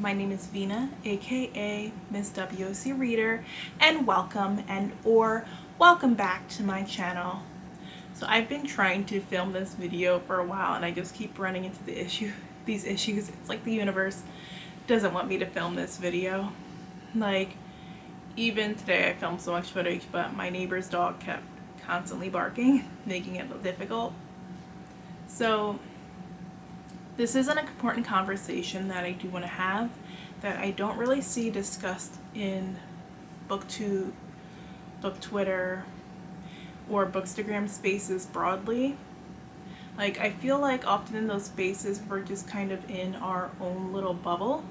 My name is Vina, aka Miss WOC Reader, and welcome back to my channel. So I've been trying to film this video for a while and I just keep running into these issues. It's like the universe doesn't want me to film this video. Like, even today I filmed so much footage, but my neighbor's dog kept constantly barking, making it difficult. So this is an important conversation that I do want to have that I don't really see discussed in BookTube, Book Twitter, or Bookstagram spaces broadly. Like, I feel like often in those spaces we're just kind of in our own little bubble,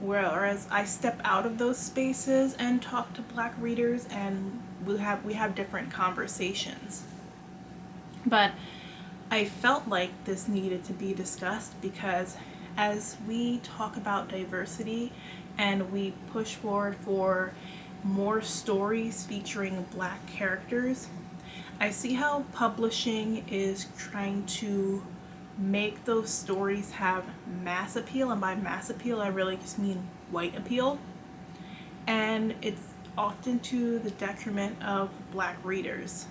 whereas I step out of those spaces and talk to Black readers and we have different conversations. But I felt like this needed to be discussed because as we talk about diversity and we push forward for more stories featuring Black characters, I see how publishing is trying to make those stories have mass appeal, and by mass appeal I really just mean white appeal, and it's often to the detriment of Black readers.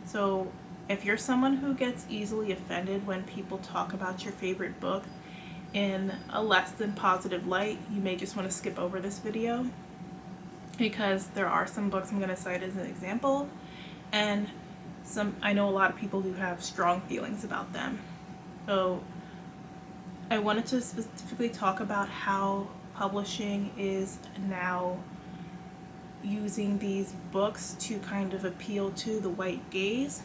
So if you're someone who gets easily offended when people talk about your favorite book in a less than positive light, you may just want to skip over this video, because there are some books I'm going to cite as an example, and I know a lot of people who have strong feelings about them. So I wanted to specifically talk about how publishing is now using these books to kind of appeal to the white gaze,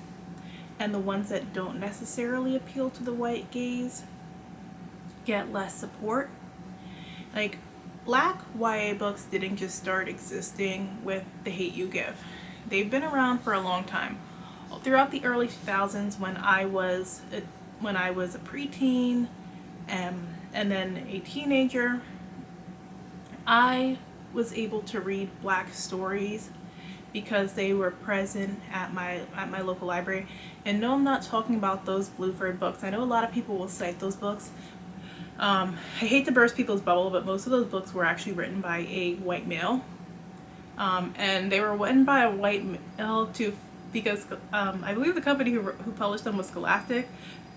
and the ones that don't necessarily appeal to the white gaze get less support. Like, Black YA books didn't just start existing with The Hate U Give. They've been around for a long time. Throughout the early 2000s, when I was a preteen and then a teenager, I was able to read Black stories because they were present at my local library. And no, I'm not talking about those Blueford books. I know a lot of people will cite those books. I hate to burst people's bubble, but most of those books were actually written by a white male. And they were written by a white male too, because I believe the company who published them was Scholastic,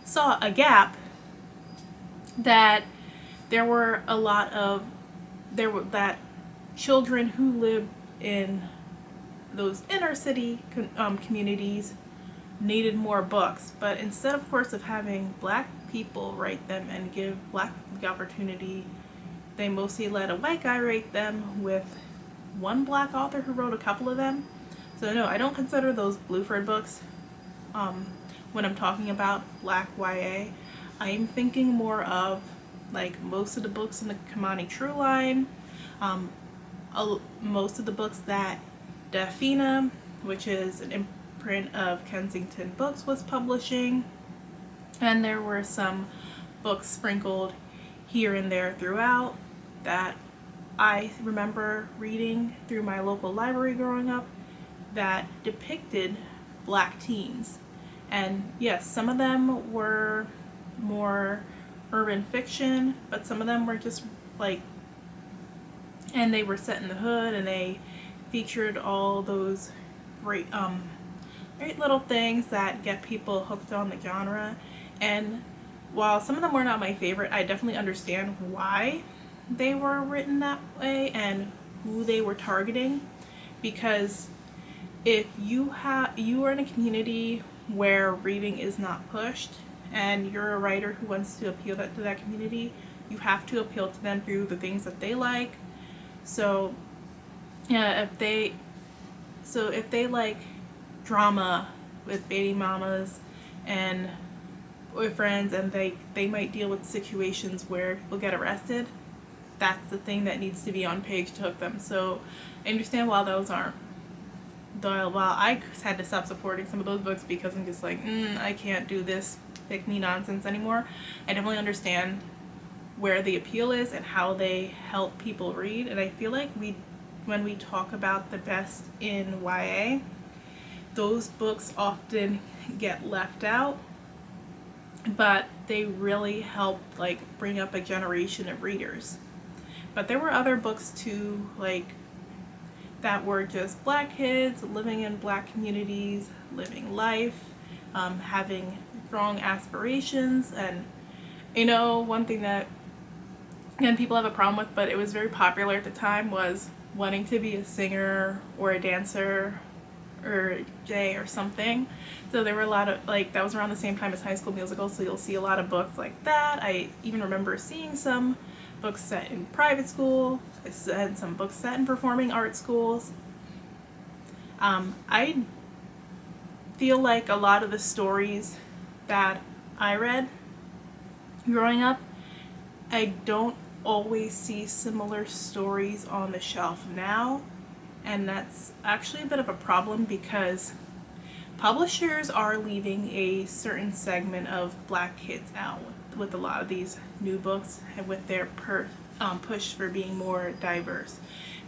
saw a gap that there were that children who lived in those inner city communities needed more books. But instead, of course, of having Black people write them and give Black people the opportunity, they mostly let a white guy write them, with one Black author who wrote a couple of them. So no, I don't consider those Blueford books when I'm talking about Black YA. I'm thinking more of like most of the books in the Kamani True line, most of the books that Dafina, which is an imprint of Kensington Books, was publishing, and there were some books sprinkled here and there throughout that I remember reading through my local library growing up that depicted Black teens. And yes, some of them were more urban fiction, but some of them were just like, and they were set in the hood, and they featured all those great little things that get people hooked on the genre. And while some of them were not my favorite, I definitely understand why they were written that way and who they were targeting, because if you are in a community where reading is not pushed and you're a writer who wants to appeal to that community, you have to appeal to them through the things that they like. So yeah, if they like drama with baby mamas and boyfriends, and they might deal with situations where people get arrested, that's the thing that needs to be on page to hook them. So I understand why those aren't. While I had to stop supporting some of those books because I'm just like, I can't do this pick me nonsense anymore. I definitely understand where the appeal is and how they help people read, and I feel like when we talk about the best in YA, those books often get left out, but they really help like bring up a generation of readers. But there were other books too, like that were just black kids living in black communities, living life, having strong aspirations. And one thing that again people have a problem with, but it was very popular at the time, was wanting to be a singer or a dancer or Jay or something. So there were a lot of, like, that was around the same time as High School Musical, so you'll see a lot of books like that. I even remember seeing some books set in private school, and some books set in performing arts schools. I feel like a lot of the stories that I read growing up, I don't always see similar stories on the shelf now, and that's actually a bit of a problem because publishers are leaving a certain segment of black kids out with a lot of these new books and with their push for being more diverse,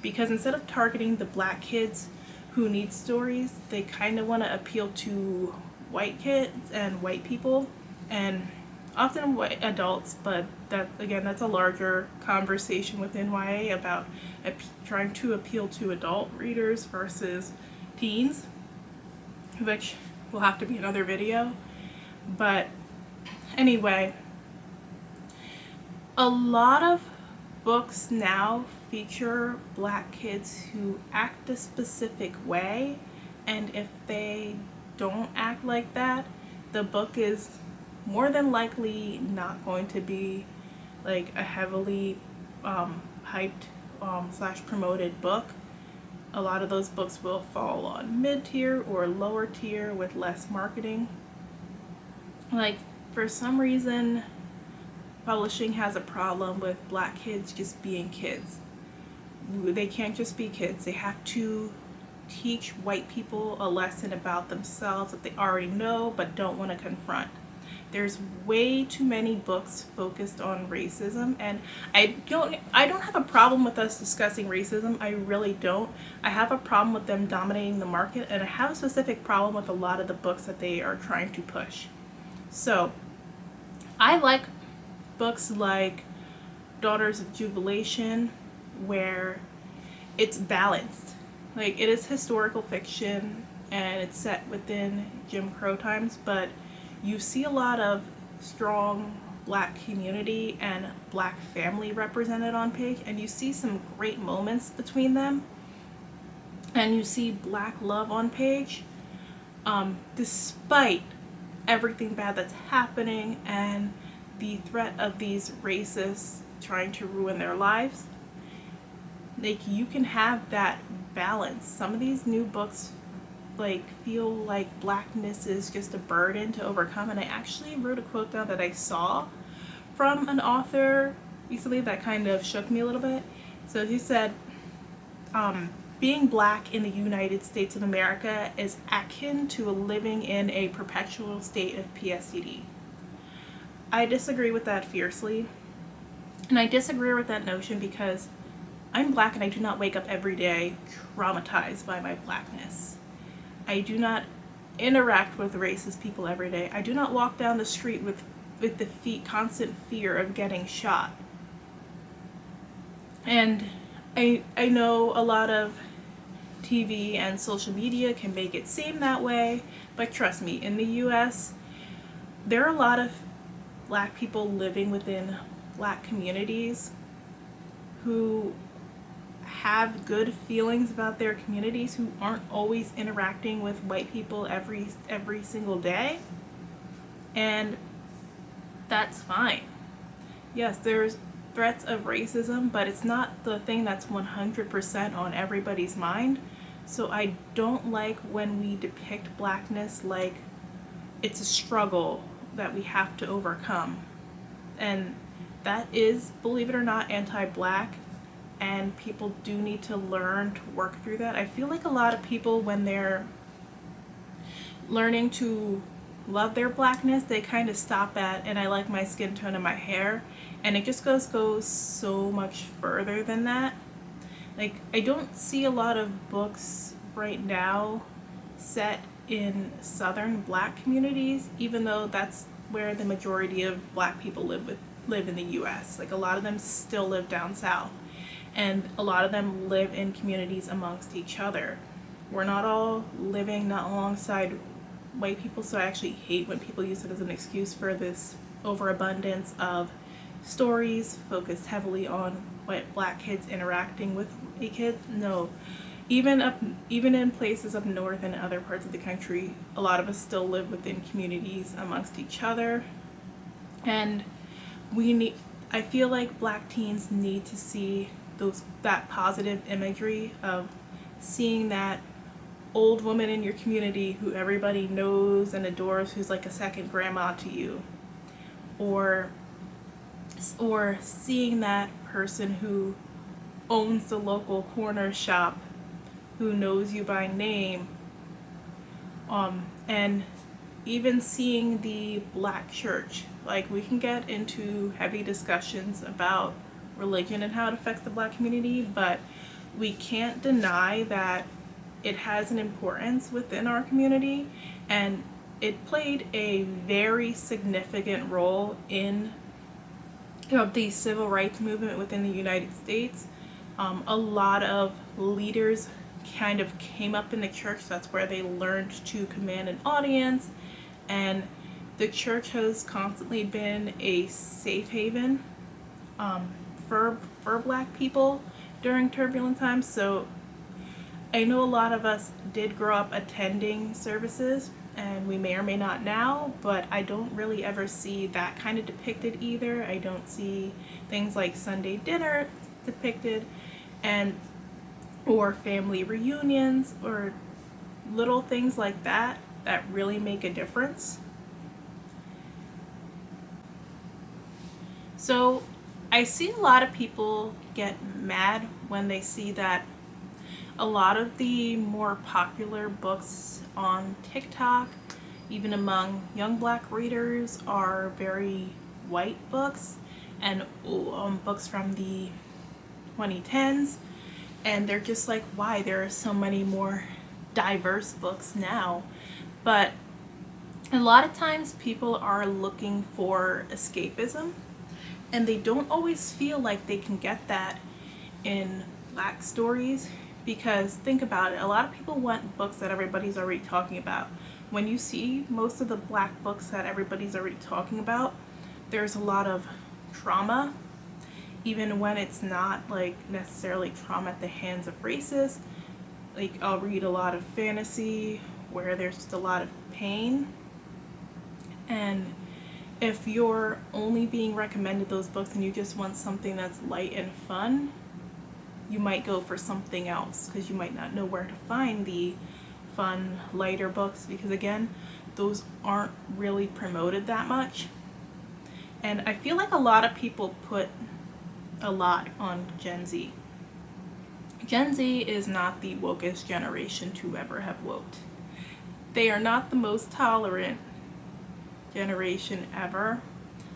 because instead of targeting the black kids who need stories, they kind of want to appeal to white kids and white people, and often white adults, but that's a larger conversation within YA about trying to appeal to adult readers versus teens, which will have to be another video. But anyway, a lot of books now feature black kids who act a specific way, and if they don't act like that, the book is more than likely not going to be like a heavily hyped slash promoted book. A lot of those books will fall on mid-tier or lower tier with less marketing. Like, for some reason, publishing has a problem with black kids just being kids. They can't just be kids. They have to teach white people a lesson about themselves that they already know but don't want to confront. There's way too many books focused on racism, and I don't have a problem with us discussing racism. I really don't. I have a problem with them dominating the market, and I have a specific problem with a lot of the books that they are trying to push. So I like books like Daughters of Jubilation, where it's balanced. Like, it is historical fiction and it's set within Jim Crow times, but you see a lot of strong black community and black family represented on page, and you see some great moments between them, and you see black love on page, despite everything bad that's happening and the threat of these racists trying to ruin their lives. Like, you can have that balance. Some of these new books feel like blackness is just a burden to overcome, and I actually wrote a quote down that I saw from an author recently that kind of shook me a little bit. So he said, being black in the United States of America is akin to living in a perpetual state of PTSD. I disagree with that fiercely, and I disagree with that notion because I'm black and I do not wake up every day traumatized by my blackness. I do not interact with racist people every day. I do not walk down the street with the constant fear of getting shot. And I know a lot of TV and social media can make it seem that way, but trust me, in the US, there are a lot of black people living within black communities who have good feelings about their communities, who aren't always interacting with white people every single day, and that's fine. Yes, there's threats of racism, but it's not the thing that's 100% on everybody's mind. So I don't like when we depict blackness like it's a struggle that we have to overcome, and that is, believe it or not, anti-black. And people do need to learn to work through that. I feel like a lot of people, when they're learning to love their blackness, they kind of stop at, and I like my skin tone and my hair, and it just goes so much further than that. Like, I don't see a lot of books right now set in southern black communities, even though that's where the majority of black people live in the US. Like, a lot of them still live down south. and a lot of them live in communities amongst each other. We're not all living not alongside white people, so I actually hate when people use it as an excuse for this overabundance of stories focused heavily on white black kids interacting with white kids. No, even in places up north and other parts of the country, a lot of us still live within communities amongst each other, and I feel like black teens need to see that positive imagery of seeing that old woman in your community who everybody knows and adores, who's like a second grandma to you, or seeing that person who owns the local corner shop, who knows you by name, and even seeing the black church. Like, we can get into heavy discussions about religion and how it affects the black community, but we can't deny that it has an importance within our community, and it played a very significant role in the civil rights movement within the United States. A lot of leaders kind of came up in the church. That's where they learned to command an audience, and the church has constantly been a safe haven for black people during turbulent times. So I know a lot of us did grow up attending services, and we may or may not now, but I don't really ever see that kind of depicted either. I don't see things like Sunday dinner depicted, or family reunions, or little things like that that really make a difference. So I see a lot of people get mad when they see that a lot of the more popular books on TikTok, even among young black readers, are very white books, and books from the 2010s, and they're just like, why? There are so many more diverse books now. But a lot of times people are looking for escapism, and they don't always feel like they can get that in black stories. Because think about it, a lot of people want books that everybody's already talking about. When you see most of the black books that everybody's already talking about, there's a lot of trauma, even when it's not like necessarily trauma at the hands of racists. Like, I'll read a lot of fantasy where there's just a lot of pain, and if you're only being recommended those books and you just want something that's light and fun, you might go for something else, because you might not know where to find the fun, lighter books, because again, those aren't really promoted that much. And I feel like a lot of people put a lot on Gen Z. Gen Z is not the wokest generation to ever have woked. They are not the most tolerant generation ever.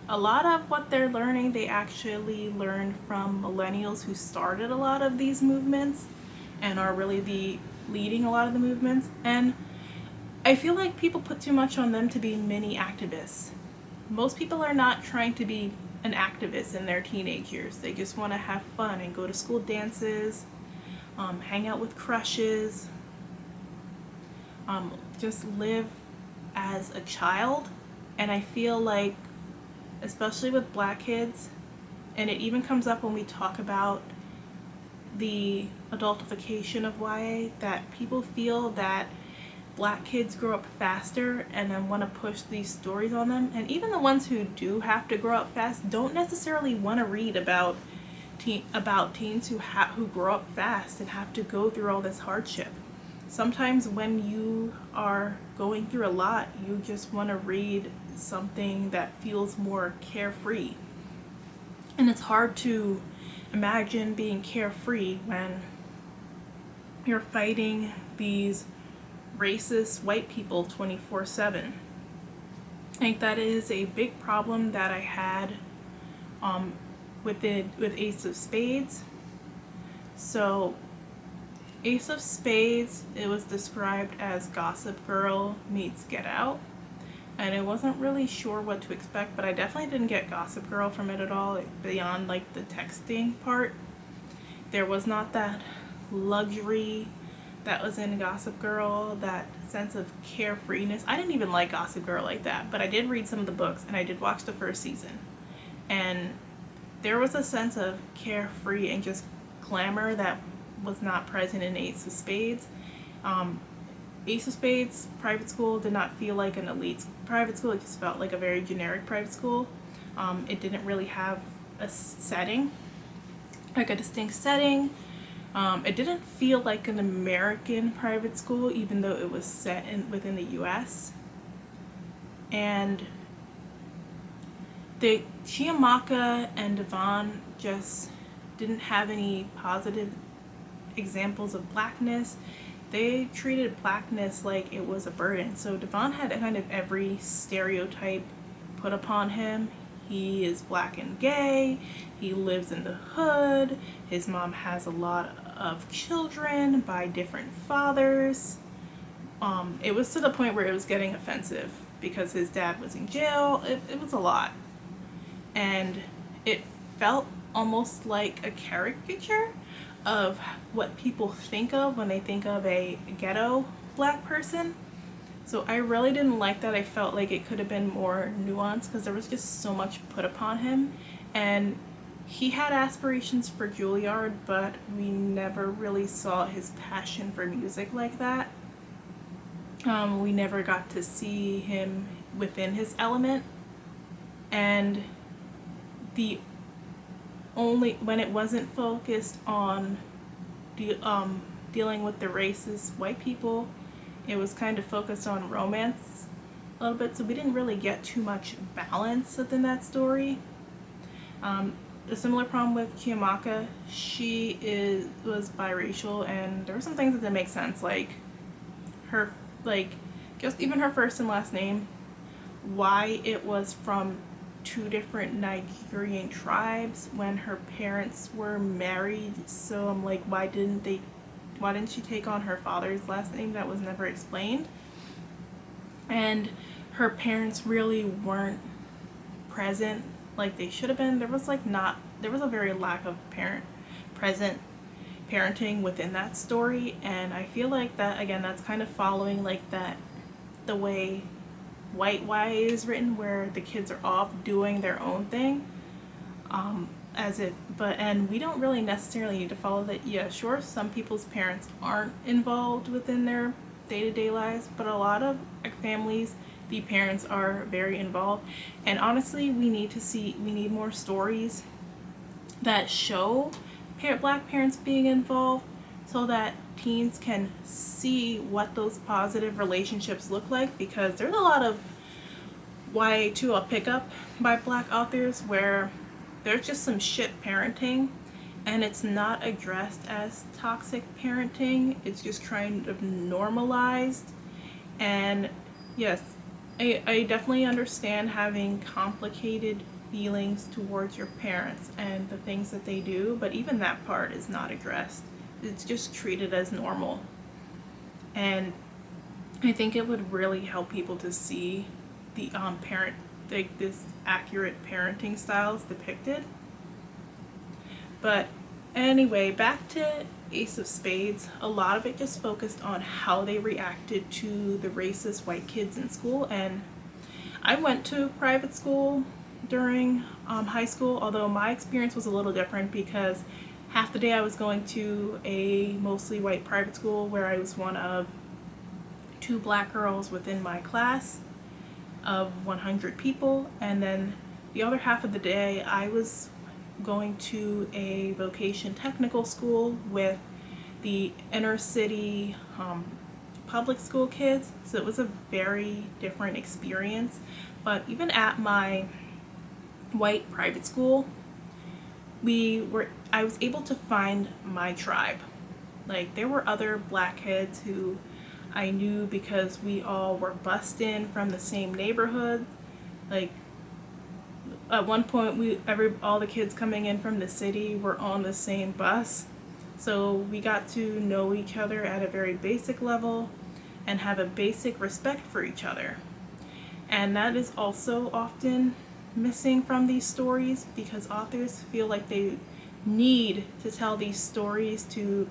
A lot of what they're learning, they actually learned from millennials who started a lot of these movements and are really leading a lot of the movements. And I feel like people put too much on them to be mini activists. Most people are not trying to be an activist in their teenage years. They just want to have fun and go to school dances, hang out with crushes, just live as a child. And I feel like, especially with black kids, and it even comes up when we talk about the adultification of YA, that people feel that black kids grow up faster and then want to push these stories on them. And even the ones who do have to grow up fast don't necessarily want to read about teens who grow up fast and have to go through all this hardship. Sometimes when you are going through a lot, you just want to read something that feels more carefree. And it's hard to imagine being carefree when you're fighting these racist white people 24/7. I think that is a big problem that I had with Ace of Spades. So Ace of Spades, it was described as Gossip Girl meets Get Out, and I wasn't really sure what to expect, but I definitely didn't get Gossip Girl from it at all, beyond like the texting part. There was not that luxury that was in Gossip Girl, that sense of carefreeness. I didn't even like Gossip Girl like that, but I did read some of the books and I did watch the first season. And there was a sense of carefree and just glamour that was not present in Ace of Spades. Ace of Spades private school did not feel like an elite private school. It just felt like a very generic private school. It didn't really have a setting, like a distinct setting. It didn't feel like an American private school, even though it was set within the US. And the Chiamaka and Devon just didn't have any positive examples of blackness. They treated blackness like it was a burden. So Devon had kind of every stereotype put upon him. He is black and gay, he lives in the hood, his mom has a lot of children by different fathers. It was to the point where it was getting offensive because his dad was in jail. It was a lot. And it felt almost like a caricature of what people think of when they think of a ghetto black person. So I really didn't like that. I felt like it could have been more nuanced because there was just so much put upon him. And he had aspirations for Juilliard, but we never really saw his passion for music like that. We never got to see him within his element. And when it wasn't focused on dealing with the racist white people, it was kind of focused on romance a little bit, so we didn't really get too much balance within that story. A similar problem with Chiamaka, she was biracial, and there were some things that didn't make sense, like just even her first and last name, why it was from two different Nigerian tribes when her parents were married. So I'm like, why didn't she take on her father's last name? That was never explained. And her parents really weren't present like they should have been. There was a very lack of present parenting within that story, and I feel like that, again, that's kind of following like that, the way White Y is written, where the kids are off doing their own thing, and we don't really necessarily need to follow that. Yeah, sure, some people's parents aren't involved within their day-to-day lives, but a lot of families, the parents are very involved. And honestly, we need more stories that show black parents being involved, so that teens can see what those positive relationships look like, because there's a lot of YA2 pickup by black authors where there's just some shit parenting, and it's not addressed as toxic parenting. It's just kind of normalized. And yes, I definitely understand having complicated feelings towards your parents and the things that they do, but even that part is not addressed. It's just treated as normal. And I think it would really help people to see the this accurate parenting styles depicted. But anyway, back to Ace of Spades. A lot of it just focused on how they reacted to the racist white kids in school. And I went to private school during high school, although my experience was a little different because half the day I was going to a mostly white private school where I was one of 2 black girls within my class of 100 people, and then the other half of the day I was going to a vocation technical school with the inner city public school kids. So it was a very different experience. But even at my white private school, I was able to find my tribe. Like, there were other black kids who I knew because we all were bussed in from the same neighborhood. Like, at one point, all the kids coming in from the city were on the same bus. So we got to know each other at a very basic level and have a basic respect for each other. And that is also often missing from these stories because authors feel like they need to tell these stories to,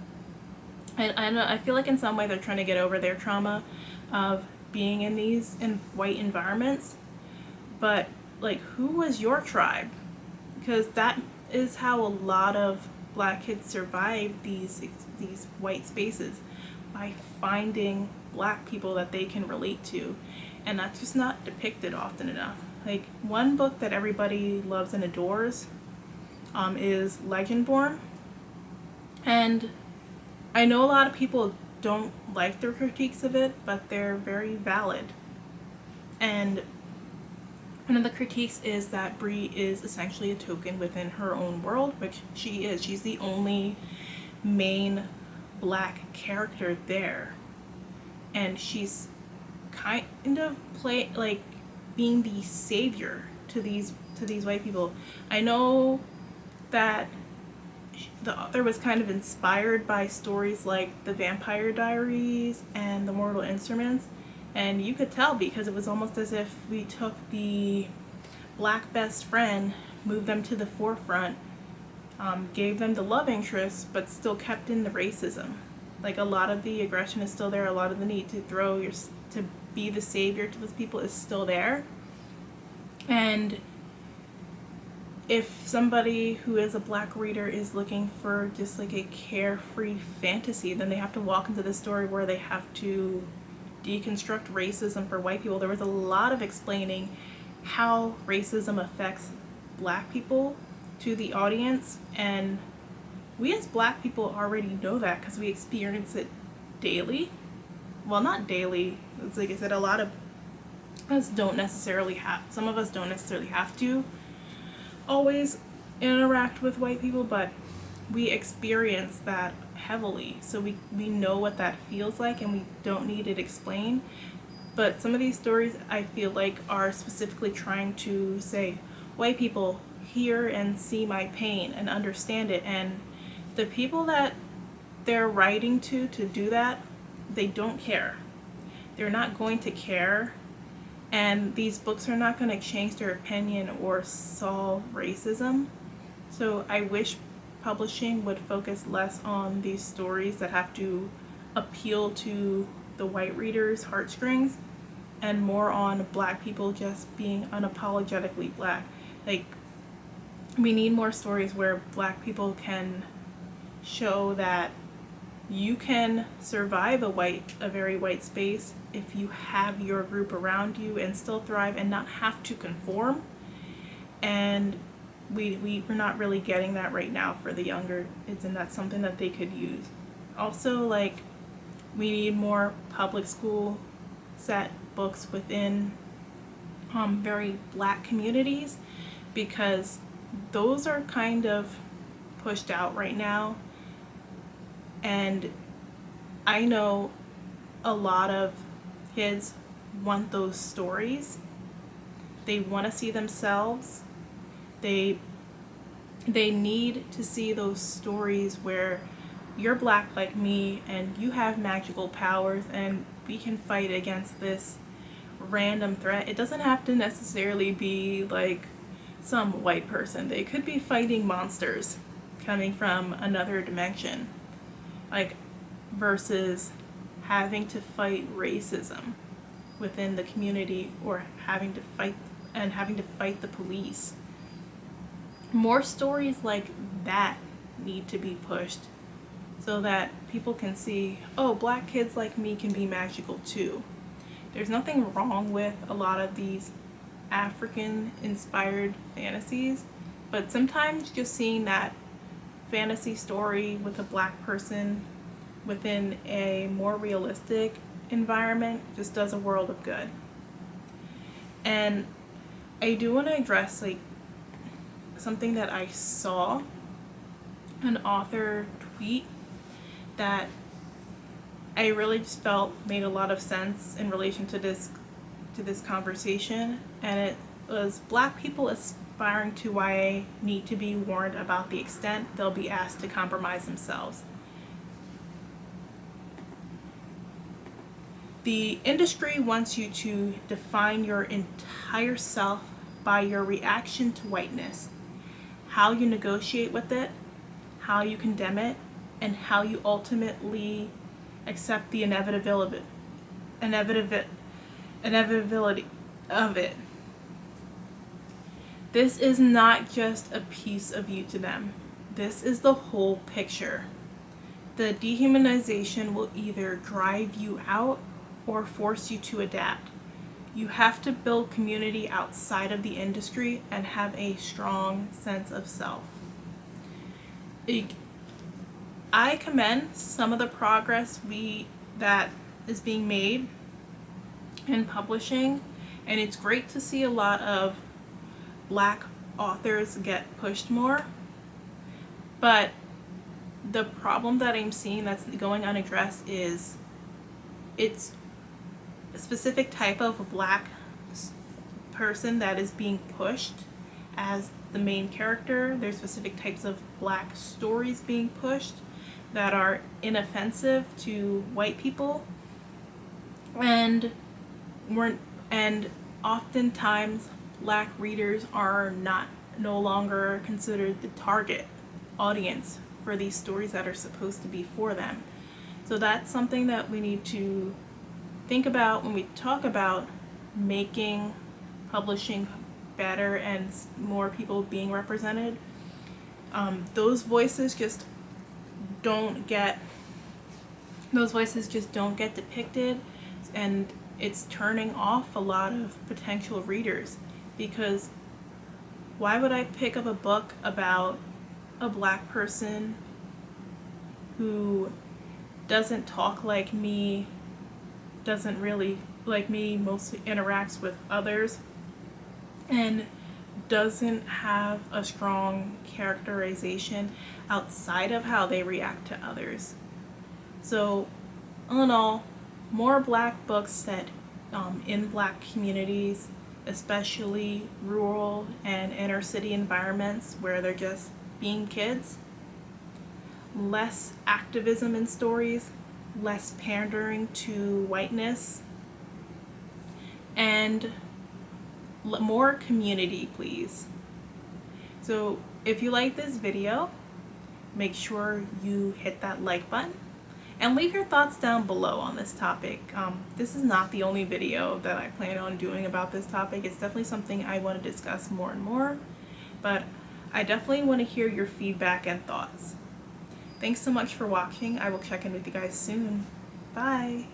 and I feel like in some way they're trying to get over their trauma of being in these white environments. But like, who was your tribe? Because that is how a lot of black kids survive these white spaces, by finding black people that they can relate to, and that's just not depicted often enough. Like, one book that everybody loves and adores is Legendborn, and I know a lot of people don't like the critiques of it, but they're very valid. And one of the critiques is that Bree is essentially a token within her own world, which she is. She's the only main black character there, and she's kind of being the savior to these white people. I know that the author was kind of inspired by stories like The Vampire Diaries and The Mortal Instruments, and you could tell because it was almost as if we took the black best friend, moved them to the forefront, gave them the love interest, but still kept in the racism. Like, a lot of the aggression is still there, a lot of the need to be the savior to those people is still there. And if somebody who is a black reader is looking for just like a carefree fantasy, then they have to walk into this story where they have to deconstruct racism for white people. There was a lot of explaining how racism affects black people to the audience, and we as black people already know that because we experience it daily. Well, not daily. It's like I said, a lot of us don't necessarily have, some of us don't necessarily have to always interact with white people, but we experience that heavily, so we know what that feels like, and we don't need it explained. But some of these stories, I feel like, are specifically trying to say, white people, hear and see my pain and understand it. And the people that they're writing to do that, they don't care. They're not going to care, and these books are not going to change their opinion or solve racism. So I wish publishing would focus less on these stories that have to appeal to the white reader's heartstrings, and more on black people just being unapologetically black. Like, we need more stories where black people can show that you can survive a very white space if you have your group around you and still thrive and not have to conform. And we're not really getting that right now for the younger kids, and that's something that they could use. Also, like, we need more public school set books within very black communities, because those are kind of pushed out right now. And I know a lot of kids want those stories. They want to see themselves. They need to see those stories where you're black like me and you have magical powers and we can fight against this random threat. It doesn't have to necessarily be like some white person. They could be fighting monsters coming from another dimension, like, versus having to fight racism within the community, or having to fight the police. More stories like that need to be pushed so that people can see, oh, black kids like me can be magical too. There's nothing wrong with a lot of these African inspired fantasies, but sometimes just seeing that fantasy story with a black person within a more realistic environment just does a world of good. And I do want to address like something that I saw an author tweet that I really just felt made a lot of sense in relation to this conversation, and it was, black people aspiring to YA need to be warned about the extent they'll be asked to compromise themselves. The industry wants you to define your entire self by your reaction to whiteness, how you negotiate with it, how you condemn it, and how you ultimately accept the inevitability of it. This is not just a piece of you to them. This is the whole picture. The dehumanization will either drive you out or force you to adapt. You have to build community outside of the industry and have a strong sense of self. I commend some of the progress that is being made in publishing, and it's great to see a lot of Black authors get pushed more. But the problem that I'm seeing that's going unaddressed is it's a specific type of Black person that is being pushed as the main character. There's specific types of Black stories being pushed that are inoffensive to white people, and oftentimes Black readers are no longer considered the target audience for these stories that are supposed to be for them. So that's something that we need to think about when we talk about making publishing better and more people being represented. Those voices just don't get depicted, and it's turning off a lot of potential readers, because why would I pick up a book about a Black person who doesn't talk like me, doesn't really like me, mostly interacts with others, and doesn't have a strong characterization outside of how they react to others? So, all in all, more Black books set in Black communities, especially rural and inner city environments where they're just being kids. Less activism in stories, less pandering to whiteness, and more community, please. So if you like this video, make sure you hit that like button and leave your thoughts down below on this topic. This is not the only video that I plan on doing about this topic. It's definitely something I want to discuss more and more, but I definitely want to hear your feedback and thoughts. Thanks so much for watching. I will check in with you guys soon. Bye.